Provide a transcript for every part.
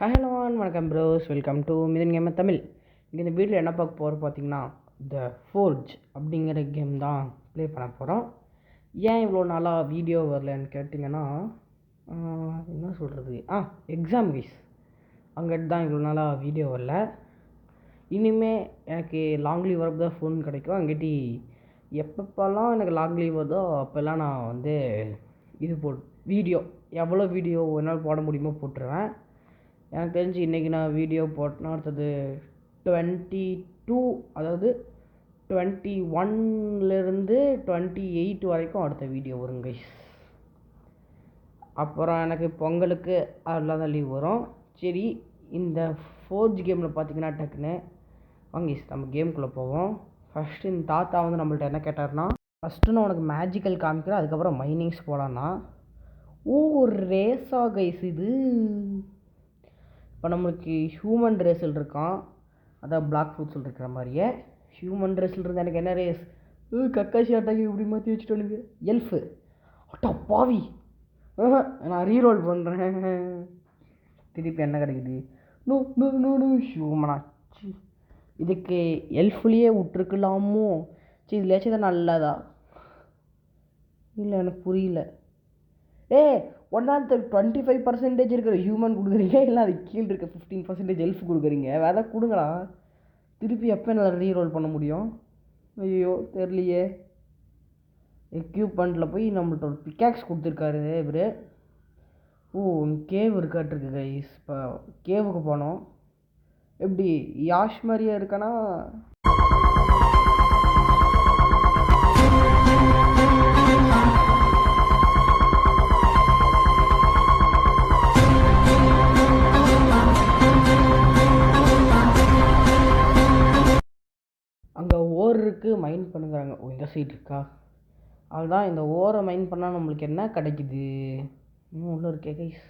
Hello வணக்கம் bros, welcome to Mithan game Tamil. இங்கே இந்த வீட்டில் என்ன பார்க்க போகிறோம் பார்த்தீங்கன்னா, த ஃபோர்ஜ் அப்படிங்கிற கேம் தான் ப்ளே பண்ண போகிறோம். ஏன் இவ்வளோ நாளாக வீடியோ வரலன்னு கேட்டிங்கன்னா, என்ன சொல்கிறது, எக்ஸாம் வீஸ் அங்கிட்டு தான் இவ்வளோ நாளாக வீடியோ வரல. இனிமேல் எனக்கு லாங் லீவ் வரப்போ தான் ஃபோன் கிடைக்கும். அங்கிட்டி எப்பப்போல்லாம் எனக்கு லாங் லீவ் வருதோ அப்போல்லாம் நான் வந்து வீடியோ எவ்வளோ வீடியோ என்னால் போட முடியுமோ போட்டுருவேன். எனக்கு தெரிஞ்சு இன்றைக்கி நான் வீடியோ போட்டேன்னா அடுத்தது 22, அதாவது 21லேருந்து 28 வரைக்கும் அடுத்த வீடியோ வரும் கைஸ். அப்புறம் எனக்கு பொங்கலுக்கு அதெல்லாம் தான் லீவ் வரும். சரி, இந்த ஃபோர்ஜ் கேமில் பார்த்தீங்கன்னா டக்குன்னு வாங்க நம்ம கேமுக்குள்ளே போவோம். ஃபஸ்ட்டு இந்த தாத்தா வந்து நம்மள்ட்ட என்ன கேட்டார்னா, ஃபஸ்ட்டு நான் உனக்கு மேஜிக்கல் காமிக்கிறேன், அதுக்கப்புறம் மைனிங்ஸ் போகலான்னா. ரேஸா கைஸ் இது. இப்போ நம்மளுக்கு ஹியூமன் ரேஸில் இருக்கான், அதான் பிளாக் ஃப்ரூட்ஸில் இருக்கிற மாதிரியே ஹியூமன் ரேஸில் இருந்தால் எனக்கு என்ன ரேஸ், கக்காசி ஆட்டாக்கி இப்படி மாற்றி வச்சுட்டு எல்ஃபு அட்டா பாவி. நான் ரீரோல் பண்ணுறேன். திருப்பி என்ன கிடைக்குது, நோ நோ நோ நோ ஹியூமனாச்சு. இதுக்கு எல்ஃப்லேயே விட்டுருக்கலாமோ? சரி, இதுலேயாச்சும் தான் நல்லதா இல்லை, எனக்கு புரியல. 25% இருக்கிற ஹியூமன் கொடுக்குறீங்க, இல்லை அது கீழே இருக்க 15% எல்ஃப் கொடுக்குறீங்க. வேறு கொடுங்களா? திருப்பி எப்போ என்னால் ரீரோல் பண்ண முடியும்? ஐயோ தெரியலையே. எக்யூப்மெண்ட்டில் போய் நம்மள்ட்ட ஒரு பிக்காக்ஸ் கொடுத்துருக்காரு இவர். கேவ் இருக்காட்டிருக்கு கைஸ். இப்போ கேவுக்கு போனோம். எப்படி யாஷ் மாதிரியே இருக்கானா? அங்கே ஓர் இருக்குது, மைண்ட் பண்ணுங்கிறாங்க. இந்த சைட் இருக்கா? அதுதான், இந்த ஓரை மைண்ட் பண்ணால் நம்மளுக்கு என்ன கிடைக்குது? இன்னும் உள்ள இருக்கே கைஸ்.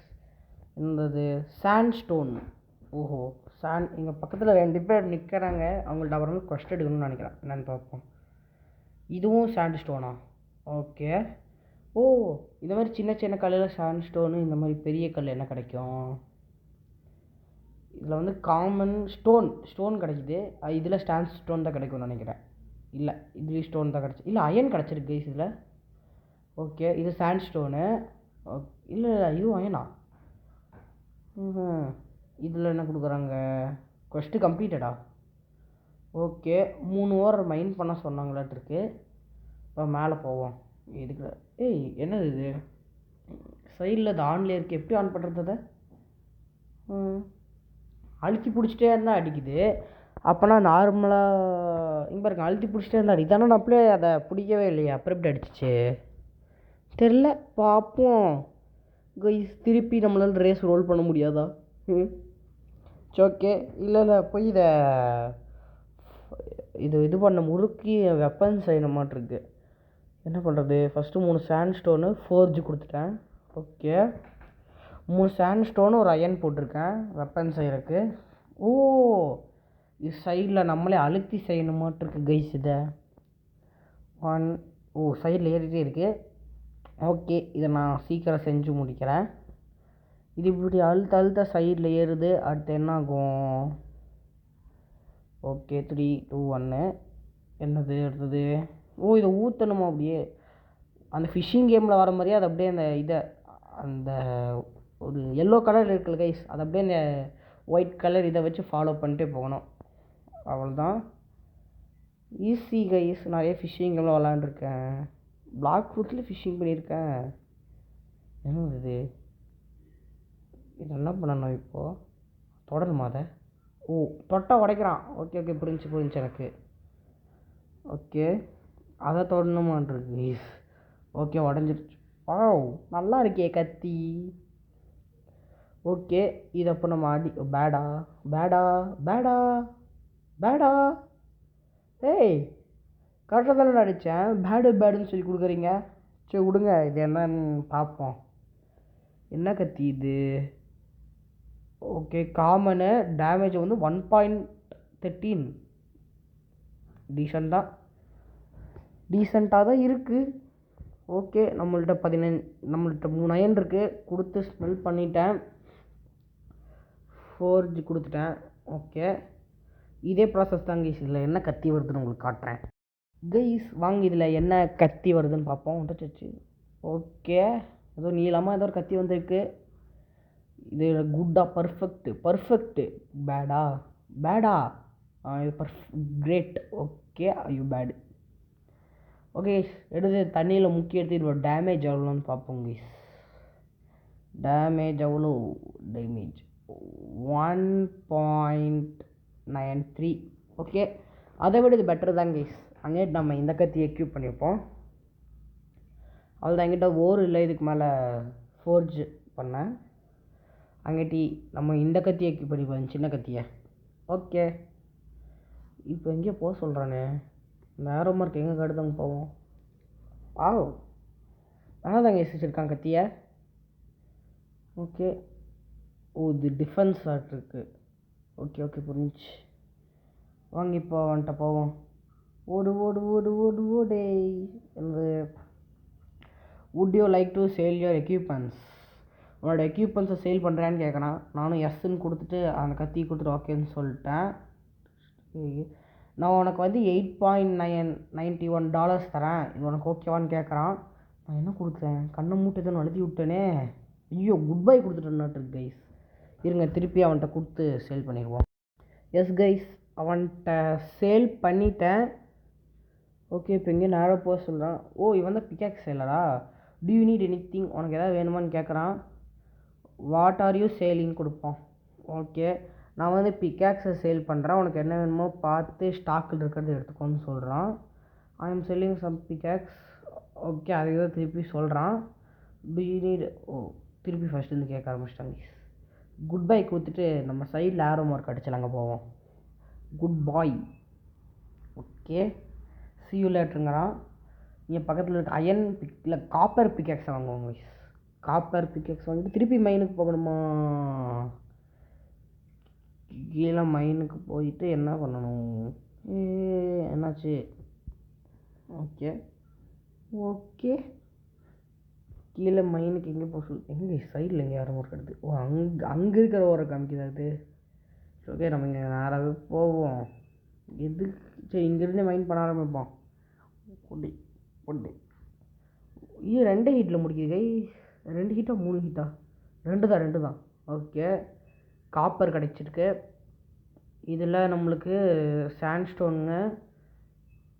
இந்த சாண்ட் ஸ்டோன். எங்கள் பக்கத்தில் 2 பேர் நிற்கிறாங்க. அவங்கள்ட்ட அப்புறமா கொஸ்ட் எடுக்கணும்னு நினைக்கிறேன். என்னென்னு பார்ப்போம். இதுவும் சாண்ட் ஸ்டோனா? ஓகே. இந்த மாதிரி சின்ன சின்ன கல்லில் சாண்ட் ஸ்டோனு, இந்த மாதிரி பெரிய கல் என்ன கிடைக்கும்? இதில் வந்து காமன் ஸ்டோன் கிடைக்குது. இதில் ஸ்டாண்ட் ஸ்டோன் தான் கிடைக்கும்னு நினைக்கிறேன். இல்லை, இதுலேயும் ஸ்டோன் தான் கிடச்சி, இல்லை அயன் கிடச்சிருக்கு கைஸ் இதில். ஓகே, இது சாண்ட் ஸ்டோனு. இல்லை இதுவும் அயனா? இதில் என்ன கொடுக்குறாங்க? கொஸ்ட்டு கம்ப்ளீட்டடா? ஓகே, 3 ஓவர் மைண்ட் பண்ண சொன்னாங்களாட்டிருக்கு. இப்போ மேலே போவோம். இதுக்கு என்னது இது? சைடில் அது ஆன்லேயே இருக்குது. எப்படி ஆன் பண்ணுறது அதை? அழுத்தி பிடிச்சிட்டே இருந்தால் அடிக்குது. அப்போனா நார்மலாக இங்கே பாருங்க, அழுத்தி பிடிச்சிட்டே இருந்தால் அடி. தானே நான் அப்படியே அதை பிடிக்கவே இல்லையா, அப்புறம் எப்படி அடிச்சிச்சு தெரில. பார்ப்போம் கைஸ். திருப்பி நம்மளால் ரேஸ் ரோல் பண்ண முடியாதா? ஓகே. இல்லை போய் இது பண்ண முறுக்கி வெப்பன் செய்யணும் மாட்டிருக்கு. என்ன பண்ணுறது? ஃபஸ்ட்டு 3 சாண்ட் ஸ்டோனு ஃபோர்ஜ் கொடுத்துட்டேன். ஓகே, 3 சாண்ட் ஸ்டோனு ஒரு அயன் போட்டிருக்கேன் வெப்பன் செய்கிறதுக்கு. இது சைடில் நம்மளே அழுத்தி செய்யணுமாட்டிருக்கு கைஸ். இதை சைடில் ஏறிட்டே இருக்குது. ஓகே, இதை நான் சீக்கிரம் செஞ்சு முடிக்கிறேன். இது இப்படி அழுத்த சைடில் ஏறுது. அடுத்து என்ன ஆகும்? ஓகே, 3, 2, 1. என்னது அடுத்தது? இதை ஊற்றணுமா? அப்படியே அந்த ஃபிஷ்ஷிங் கேமில் வர மாதிரியே அது அப்படியே அந்த ஒரு எல்லோ கலர் இருக்குல்ல கைஸ், அது அப்படியே இந்த ஒயிட் கலர் இதை வச்சு ஃபாலோ பண்ணிட்டே போகணும். அவ்வளோதான், ஈஸி கைஸ். நிறைய ஃபிஷ்ஷிங் கேம்லாம் விளாண்டுருக்கேன். பிளாக் ஃப்ரூட்ஸில் ஃபிஷ்ஷிங் பண்ணியிருக்கேன். என்ன இது என்ன பண்ணணும் இப்போது? தொடருமா அதை? தொட்டால் உடைக்கிறான். ஓகே புரிஞ்சு எனக்கு. ஓகே, அதை தொடணுமான்ருக்கு கைஸ். ஓகே, உடஞ்சிருச்சு. நல்லா இருக்கே கத்தி. ஓகே, இது அப்போ நம்ம பேடா கரெக்டாக தானே அடித்தேன். பேடுன்னு சொல்லி கொடுக்குறீங்க. சரி விடுங்க, இது என்னன்னு பார்ப்போம். என்ன கத்தி இது? ஓகே, காமனு டேமேஜ் வந்து 1.13. டீசெண்டாக தான் இருக்குது. ஓகே, நம்மள்ட்ட 3 அயன் இருக்குது. கொடுத்து ஸ்மெல் பண்ணிட்டேன். ஃபோர்ஜ் கொடுத்துட்டேன். ஓகே, இதே ப்ராசஸ் தான் கைஸ். இதில் என்ன கத்தி வருதுன்னு உங்களுக்கு காட்டுறேன் கைஸ். வாங்க இதில் என்ன கத்தி வருதுன்னு பார்ப்போம். வந்துச்சு. ஓகே, ஏதோ நீளமாக ஏதோ ஒரு கத்தி வந்திருக்கு. இது குட்டா? பர்ஃபெக்ட்டு. பேடா இது கிரேட். ஓகே, ஐயோ பேடு. ஓகே, எடுத்து தண்ணியில் முக்கி எடுத்து இதோட டேமேஜ் எவ்வளோன்னு பார்ப்போம் கைஸ். டேமேஜ் 1.93. ஓகே, அதை விட இது பெட்டர் தான் கைஸ். அங்கேட்டு நம்ம இந்த கத்தி எக்யூப் பண்ணியிருப்போம். அவ்வளோதான், என்கிட்ட இல்லை இதுக்கு மேலே ஃபோர்ஜ் பண்ணேன். அங்கேட்டி நம்ம இந்த கத்தி எக்யூப் பண்ணிப்போம், சின்ன கத்தியை. ஓகே, இப்போ எங்கேயோ போக சொல்கிறானே. இந்த ஆரோ மார்க் எங்கே காட்டுதாங்க போவோம். தாங்க வச்சுருக்கான் கத்தியை. ஓகே, இது டிஃபென்ஸ் ஆர்ட் இருக்குது. ஓகே புரிஞ்சு. வாங்க இப்போ வந்துட்ட போவோம். ஓடு. Would you like to sale your equipments? உன்னோட எக்யூப்மெண்ட்ஸை சேல் பண்ணுறேன்னு கேட்குறான். நானும் எஸ்ன்னு கொடுத்துட்டு அந்த கத்தி கொடுத்துட்டு ஓகேன்னு சொல்லிட்டேன். நான் உனக்கு வந்து $8.91 தரேன், இது உனக்கு ஓகேவான்னு கேட்குறான். நான் என்ன கொடுத்தேன்? கண்ணை மூட்டை தான் அழுத்தி விட்டேனே. ஐயோ, குட் பை கொடுத்துட்டேன்னாட்டு கைஸ். இருங்க, திருப்பி அவன்கிட்ட கொடுத்து சேல் பண்ணிடுவோம். எஸ் கைஸ், அவன்கிட்ட சேல் பண்ணிட்டேன். ஓகே, இப்போ இங்கே நேராக போக சொல்கிறான். இவன் தான் பிக்காக்ஸ் சேலரா? Do you need anything? உனக்கு எதாவது வேணுமான்னு கேட்குறான். வாட் ஆர் யூ சேலின்னு கொடுப்போம். ஓகே, நான் வந்து பிக்காக்ஸை சேல் பண்ணுறேன், உனக்கு என்ன வேணுமோ பார்த்து ஸ்டாக்கில் இருக்கிறது எடுத்துக்கோன்னு சொல்கிறான். I am selling some pickaxes. Okay, அதை தான் திருப்பி சொல்கிறான். Do you need? திருப்பி ஃபஸ்ட்டு கேட்க ஆரம்பிச்சிட்டாங்க. குட் பை கொடுத்துட்டு நம்ம சைடில் ஆரோ மார்க் அடிச்சு அங்கே போவோம். Good bye. Okay, see you laterங்கிறான். இங்கே பக்கத்தில் இருக்க அயன் இல்லை காப்பர் பிக்காக்ஸை வாங்குவாங்க. காப்பர் பிக்காக்ஸ் வாங்கிட்டு திருப்பி மைனுக்கு போகணுமா? கீழே மைனுக்கு போயிட்டு என்ன பண்ணணும்? என்னாச்சு? ஓகே, கீழே மைனுக்கு எங்கே போக சொல்லு. எங்கே சைடில் எங்கே யாரும் ஒர்க் எடுத்து? அங்கே இருக்கிற ஒரு காமிக்குது. ஓகே, நம்ம இங்கே நேராகவே போவோம். சரி, இங்கேருந்தே மைண்ட் பண்ண ஆரம்பிப்போம். பொடி 2 ஹீட்டில் முடிக்குது கை. 2 ஹீட்டா 3 ஹீட்டா? 2 தான். ஓகே, காப்பர் கிடச்சிருக்கு. இதில் நம்மளுக்கு சாண்ட்ஸ்டோனுங்க.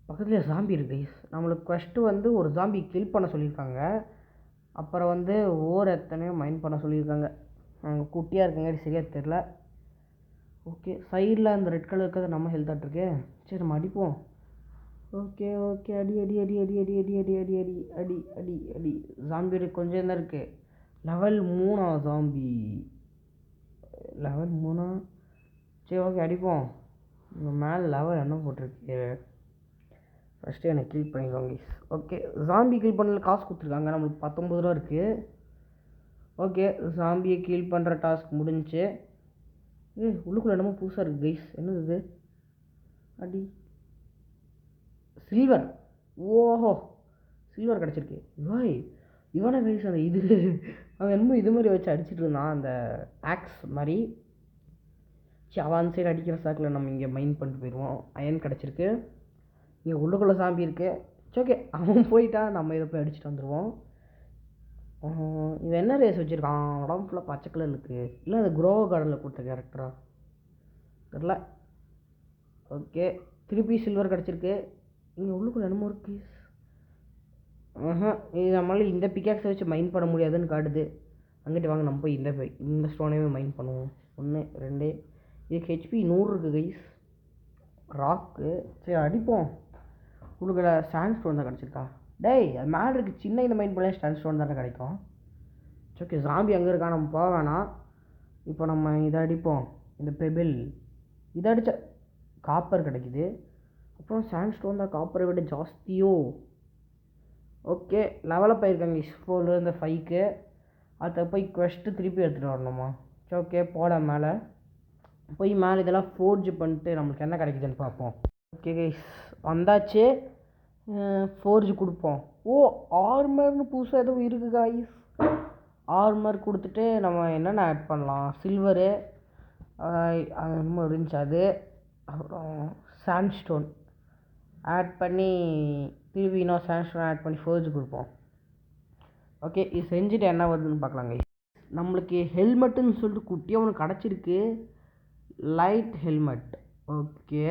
பக்கத்தில் ஜாம்பி இருக்குது. நம்மளுக்கு ஃபஸ்ட்டு வந்து ஒரு ஜாம்பி கில் பண்ண சொல்லியிருக்காங்க. அப்புறம் வந்து எத்தனையோ மைண்ட் பண்ண சொல்லியிருக்காங்க. அங்கே குட்டியாக இருக்குங்க, சரியாக தெரில. ஓகே, சைடில் அந்த ரெட் கலர் இருக்கிறது நம்ம ஹெல்த்தாகிட்ருக்கு. சரி, நம்ம அடிப்போம். ஓகே, அடி. ஜாம்பி கொஞ்சம் தான் இருக்குது. Level 3 zombie. லெவல் 3. சரி, ஓகே, அடிப்போம். இங்கே மேலே லெவல் என்ன போட்டிருக்கு? ஃபஸ்ட்டு எனக்கு கில் பண்ணிடுவாங்க. ஓகே, ஜாம்பி கில் பண்ணல காசு கொடுத்துருக்காங்க. நம்மளுக்கு 19 ரூபா இருக்குது. ஓகே, ஜாம்பியை கில் பண்ணுற டாஸ்க் முடிஞ்சு. உள்ளுக்குள்ளே என்னமோ புதுசாக இருக்குது கைஸ். என்னது இது? அடி. சில்வர். ஓஹோ, சில்வர் கிடச்சிருக்கு. இவனை கைஸ் அந்த இது அவன் என்னமோ இது மாதிரி வச்சு அடிச்சிட்டு இருந்தான், அந்த ஆக்ஸ் மாதிரி. சரி, அவன் சைடு அடிக்கிற சாக்கில் நம்ம இங்கே மைண்ட் பண்ணிட்டு போயிடுவோம். அயன் கிடச்சிருக்கு. இங்கே உள்ளுக்குள்ளே சாம்பி இருக்குது. சரி, ஓகே, அவன் போயிட்டான். நம்ம இதை போய் அடிச்சுட்டு வந்துடுவோம். இவன் என்ன ரேஸ் வச்சுருக்கான்? உடம்பு ஃபுல்லாக பச்சை கலர் இருக்குது. இல்லை அது குரோவோ கார்டனில் கொடுத்த கேரக்டரா தெரில. ஓகே, திருப்பி சில்வர் கிடச்சிருக்கு. இங்கே உள்ளுக்குள்ளே என்னமோ இருக்குது. இது நம்மளால் இந்த பிக்காக்ஸை வச்சு மைண்ட் பண்ண முடியாதுன்னு காட்டுது. அங்கிட்டு வாங்க, நம்ம போய் இந்த ஸ்டோனையுமே மைண்ட் பண்ணுவோம். 1 2. இதுக்கு ஹெச்பி 100 இருக்குது கைஸ். ராக்கு. சரி, அடிப்போம். உள்ளுக்குள்ள சாண்ட் ஸ்டோன் தான் கிடச்சிருக்கா? டேய், அது மேலே இருக்குது. சின்ன இந்த மைண்ட் பண்ணல சாண்ட் ஸ்டோன் தானே கிடைக்கும். ஓகே, ஜாம்பி அங்கே இருக்கா, நம்ம போக வேணாம். இப்போ நம்ம இதை அடிப்போம். இந்த பெபிள் இதை அடித்தா காப்பர் கிடைக்குது. அப்புறம் சாண்ட் ஸ்டோன் தான் காப்பரை விட ஜாஸ்தியோ. Okay, level up ஆகிருக்காங்க 4லேருந்து 5க்கு. அதை போய் குவெஸ்ட்டு திருப்பி எடுத்துகிட்டு வரணுமா? சரி, ஓகே, போட மேலே போய் மேலே இதெல்லாம் ஃபோர்ஜ் பண்ணிட்டு நம்மளுக்கு என்ன கிடைக்குதுன்னு பார்ப்போம். ஓகே கைஸ், வந்தாச்சு. ஃபோர்ஜ் கொடுப்போம். ஆர்மர்னு புதுசாக எதுவும் இருக்குது கைஸ். ஆர்மர் கொடுத்துட்டு நம்ம என்னென்ன ஆட் பண்ணலாம்? சில்வரு. அது என்னமோ இருந்துச்சு அது. அப்புறம் சாண்ட்ஸ்டோன் ஆட் பண்ணி திருப்பி இன்னும் சாண்ட்ஸ்டோன் ஆட் பண்ணி ஃபோர்ஜ் கொடுப்போம். ஓகே, இது செஞ்சுட்டு என்ன வருதுன்னு பார்க்கலாங்க. நம்மளுக்கு ஹெல்மெட்டுன்னு சொல்லிட்டு குட்டியாக ஒன்று கிடச்சிருக்கு. Light helmet. ஓகே,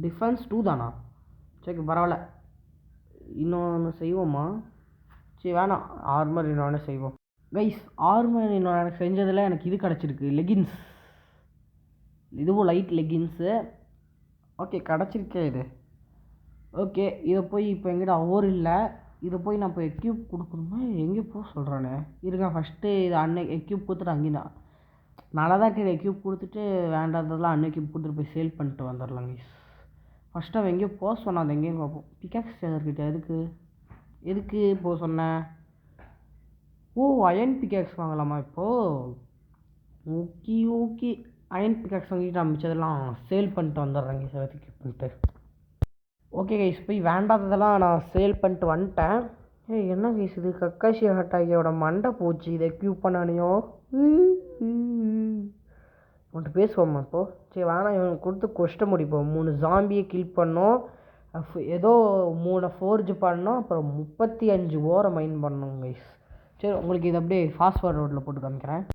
டிஃபென்ஸ் 2 தானா? சரி பரவாயில்ல, இன்னொன்று செய்வோமா? சரி வேணாம், ஆர்மர் இன்னொன்று செய்வோம் கைஸ். ஆர்மர் இன்னொன்று எனக்கு செஞ்சதில் எனக்கு இது கிடச்சிருக்கு, லெகின்ஸ். இதுவும் லைட் லெகின்ஸு. ஓகே கிடச்சிருக்கே இது. ஓகே, இதை போய் இப்போ எங்கிட்ட ஓர் இல்லை. இதை போய் நான் இப்போ எக்யூப் கொடுக்கணுமா? எங்கே போக சொல்கிறானே இருங்க. ஃபஸ்ட்டு இது எக்யூப் கொடுத்துட்டு அங்கேதான் நல்லா தான் இருக்குது. எக்யூப் கொடுத்துட்டு வேண்டாததெல்லாம் எக்யூப் கொடுத்துட்டு போய் சேல் பண்ணிட்டு வந்துடலாங்க. ஃபஸ்ட்டு அவன் எங்கேயோ போக சொன்னான், அது எங்கேயும் பார்ப்போம். பிகாக்ஸ் சேகர்கிட்ட எதுக்கு போக சொன்னேன்? ஓ, அயன் பிகாக்ஸ் வாங்கலாமா இப்போது? ஓகே, அயன் பிகாக்ஸ் வாங்கிட்டு மிச்சதெல்லாம் சேல் பண்ணிட்டு வந்துடுறேங்க சார், எக்யூப் பண்ணிட்டு. ஓகே கைஸ், போய் வேண்டாததெல்லாம் நான் சேல் பண்ணிட்டு வந்துட்டேன். என்ன கைஸ் இது? கக்காஷி ஹட்டாகியோட மண்டை போச்சு. இதை எக்யூப் பண்ணனையோ உன்ட்டு பேசுவோம்மா இப்போது? சரி வேணாம், இவனுக்கு கொடுத்து கொஷ்ட முடிப்போம். 3 ஜாம்பியை கில் பண்ணோம், ஏதோ 3 ஃபோர்ஜ் பண்ணோம், அப்புறம் 35 ஓரை மைன் பண்ணோம் கைஸ். சரி, உங்களுக்கு இது அப்படியே ஃபாஸ்ட் ஃபார்வர்டில் போட்டு காமிக்கிறேன்.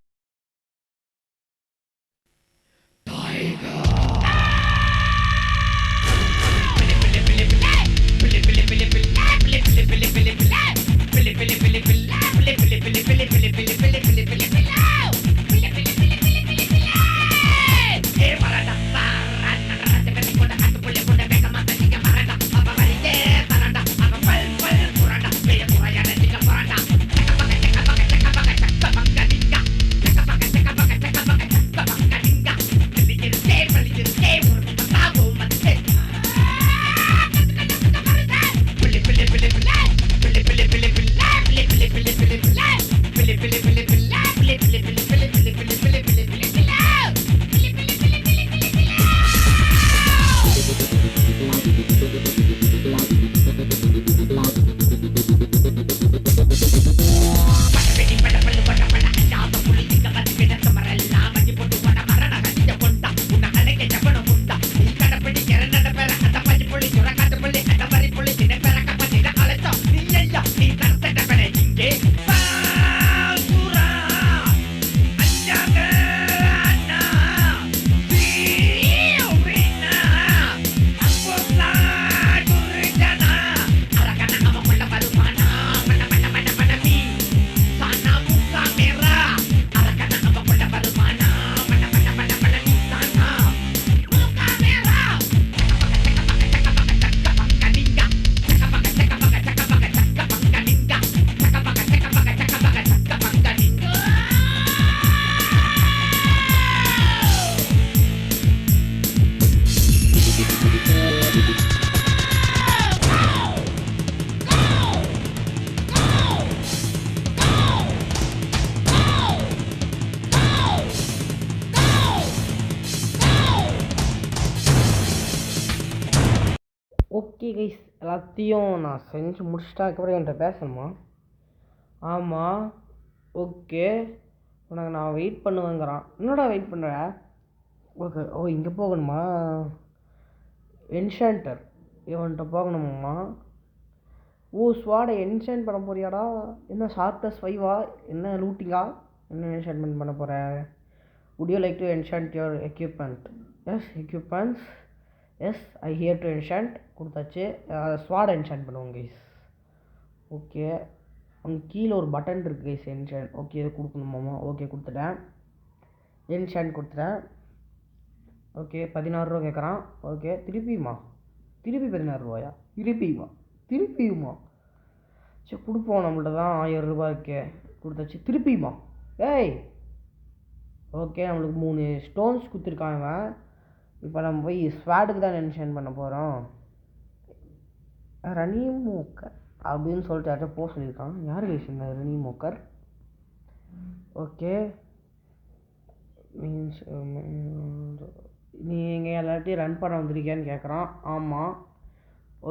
ஓகே கைஸ், எல்லாத்தையும் நான் செஞ்சு முடிச்சிட்டா. அதுக்கப்புறம் என்கிட்ட பேசணுமா? ஆமாம், ஓகே. உனக்கு நான் வெயிட் பண்ணுவேங்கிறான். என்னடா வெயிட் பண்ணுற? ஓகே. ஓ, இங்கே போகணுமா? என்ஷான்டர் இவன்கிட்ட போகணுமா? ஓ, ஸ்வாடை என்ஷான் பண்ண போறியாடா? என்ன ஷார்ப்னஸ் 5ஆ? என்ன லூட்டிங்கா? என்ன என்ஷான்மெண்ட் பண்ண போகிற? would you like to enchant your equipment? yes, equipments. Yes, I here to enchant கொடுத்தாச்சு. ஸ்வாட் என்ஷாண்ட் பண்ணுவோம் கைஸ். ஓகே, அங்கே கீழே ஒரு பட்டன் இருக்குது கைஸ், என்ஷாண்ட். ஓகே, இது கொடுக்கணுமாம்மா? ஓகே கொடுத்துட்டேன், என்ஷாண்ட் கொடுத்துட்டேன். ஓகே, 16 ரூபா கேட்குறான். ஓகே, திருப்பி 16 ரூபாயா? திருப்பியுமா? சரி கொடுப்போம், நம்மள்ட்ட தான் 1000 ரூபா இருக்கே. கொடுத்தாச்சு. திருப்பியுமா? ஏய், ஓகே, நம்மளுக்கு 3 ஸ்டோன்ஸ் கொடுத்துருக்காங்க. இப்போ நம்ம போய் ஸ்வாடுக்கு தான் என்ஷான் பண்ண போகிறோம். ரனி மோக்கர் அப்படின்னு சொல்லிட்டு யார்கிட்ட போக சொல்லியிருக்கான். யார் பேசுங்க? ரனி மோக்கர். ஓகே, மீன்ஸ் நீங்கள் எல்லாத்தையும் ரன் பண்ண வந்திருக்கியான்னு கேட்குறான். ஆமாம்.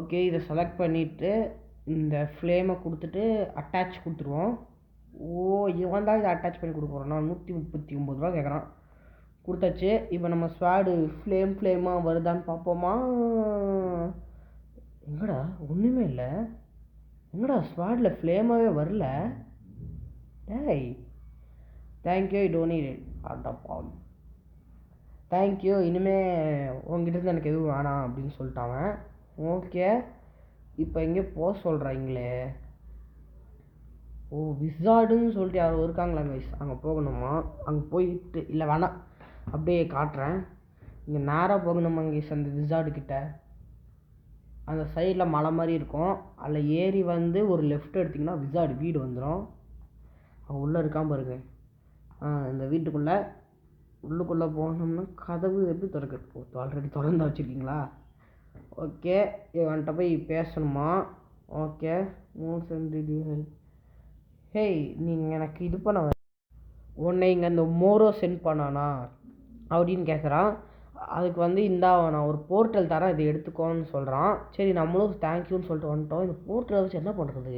ஓகே, இதை செலக்ட் பண்ணிவிட்டு இந்த ஃப்ளேமை கொடுத்துட்டு அட்டாச் கொடுத்துருவோம். ஓ, இவன் தான் இதை அட்டாச் பண்ணி கொடுக்குறோம். நான் 139 ரூபா கேட்குறான். கொடுத்தாச்சு. இப்போ நம்ம ஸ்வாடு ஃப்ளேமாக வருதான்னு பார்ப்போமா? எங்கடா ஒன்றுமே இல்லை. எங்கடா ஸ்வாடில் ஃப்ளேமாகவே வரல. டேய் தேங்க்யூ டோனி ஆட்டப்பா. தேங்க்யூ, இனிமேல் உங்ககிட்ட எனக்கு எதுவும் வேணாம் அப்படின்னு சொல்லிட்டாங்க. ஓகே, இப்போ எங்கேயோ போக சொல்கிறாங்களே. ஓ, விசார்டுன்னு சொல்லிட்டு யாரோ இருக்காங்களா கைஸ், அங்கே போகணுமா? அங்கே போயிட்டு இல்லை வேணாம், அப்படியே காட்டுறேன். இங்கே நேராக போகணுமா கைஸ் அந்த விசார்டுக்கிட்ட. அந்த சைடில் மலை மாதிரி இருக்கும், அதில் ஏறி வந்து ஒரு லெஃப்ட் எடுத்திங்கன்னா விசார்டு வீடு வந்துடும். அவன் உள்ளே இருக்கான் பாருங்க. இந்த வீட்டுக்குள்ளே உள்ளுக்குள்ளே போனோம்னா கதவு எப்படி திறக்கிறது? ஆல்ரெடி திறந்து வச்சுருக்கீங்களா? ஓகே, இவன்கிட்ட போய் பேசணுமா? ஓகே, ஹேய் நீங்கள் எனக்கு இது பண்ண உன்னை இங்கே இந்த மோரோ சென்ட் பண்ணானா அப்படின்னு கேட்குறான். அதுக்கு வந்து இந்தா நான் ஒரு போர்ட்டல் தரேன், இதை எடுத்துக்கோன்னு சொல்கிறான். சரி, நம்மளும் தேங்க்யூன்னு சொல்லிட்டு வந்துட்டோம். இந்த போர்ட்டலை வச்சு என்ன பண்ணுறது?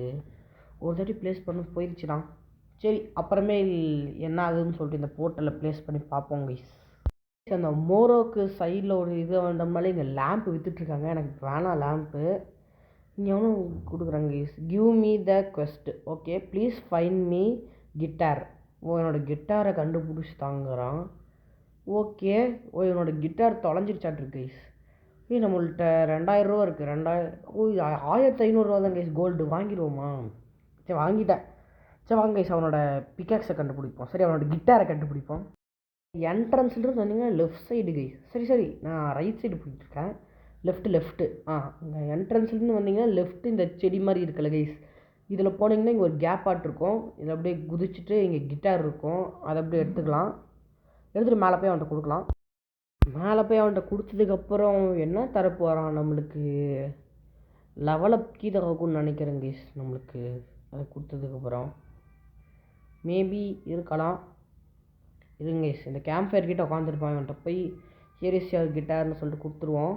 ஒரு தாட்டி ப்ளேஸ் பண்ணி போயிடுச்சுடான். சரி, அப்புறமே என்ன ஆகுதுன்னு சொல்லிட்டு இந்த போர்ட்டலில் ப்ளேஸ் பண்ணி பார்ப்போம் கைஸ். அந்த மோரோக்கு சைடில் ஒரு இது வந்தோம்னாலே இங்கே லேம்ப் விற்றுட்ருக்காங்க. எனக்கு வேணாம் லேம்ப்பு. இங்கே எவனும் கொடுக்குறாங்க guys. Give me the quest. Okay, please find me guitar. என்னோடய கிட்டாரை கண்டுபிடிச்சி தாங்குறான். ஓகே, என்னோட கிட்டார் தொலைஞ்சிருச்சாட்ருக்கு கைஸ். நம்மள்கிட்ட 2000 ரூபா இருக்குது. 1500 தான் கைஸ் கோல்டு. வாங்கிடுவோமா? சரி, வாங்கிட்டேன். சரி வாங்க கைஸ், அவனோட பிக்காக்ஸை கண்டுபிடிப்போம். சரி, அவனோட கிட்டாரை கண்டுபிடிப்போம். என்ட்ரன்ஸ்லேருந்து வந்தீங்கன்னா லெஃப்ட் சைடு கைஸ். சரி, நான் ரைட் சைடு போயிட்டுருக்கேன். லெஃப்ட்டு இங்கே என்ட்ரன்ஸ்லேருந்து வந்தீங்கன்னா லெஃப்ட்டு இந்த செடி மாதிரி இருக்குல்ல கைஸ், இதில் போனீங்கன்னா இங்கே ஒரு கேப் ஆட் இருக்கும். இதில் அப்படியே குதிச்சுட்டு இங்கே கிட்டார் இருக்கும், அதை அப்படியே எடுத்துக்கலாம். எடுத்துகிட்டு மேலே போய் அவன்கிட்ட கொடுக்கலாம். மேலே போய் அவன்கிட்ட கொடுத்ததுக்கப்புறம் என்ன தரப்பு வரான் நம்மளுக்கு? லெவலப் கீதை ஆகும்னு நினைக்கிறேன் கைஸ். நம்மளுக்கு அதை கொடுத்ததுக்கப்புறம் மேபி இருக்கலாம். இருங்க கைஸ், இந்த கேம்ப் ஃபயர் கிட்ட உட்காந்துருப்பான். அவன்கிட்ட போய் ஹியர் கிட்டார்னு சொல்லிட்டு கொடுத்துருவோம்.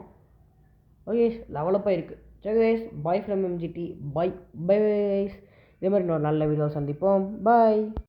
ஓகே, லெவலப்பாக இருக்குது. சரி guys, by from MGT. Bye guys. இதே மாதிரி இன்னொரு நல்ல வீடியோ சந்திப்போம். பாய்.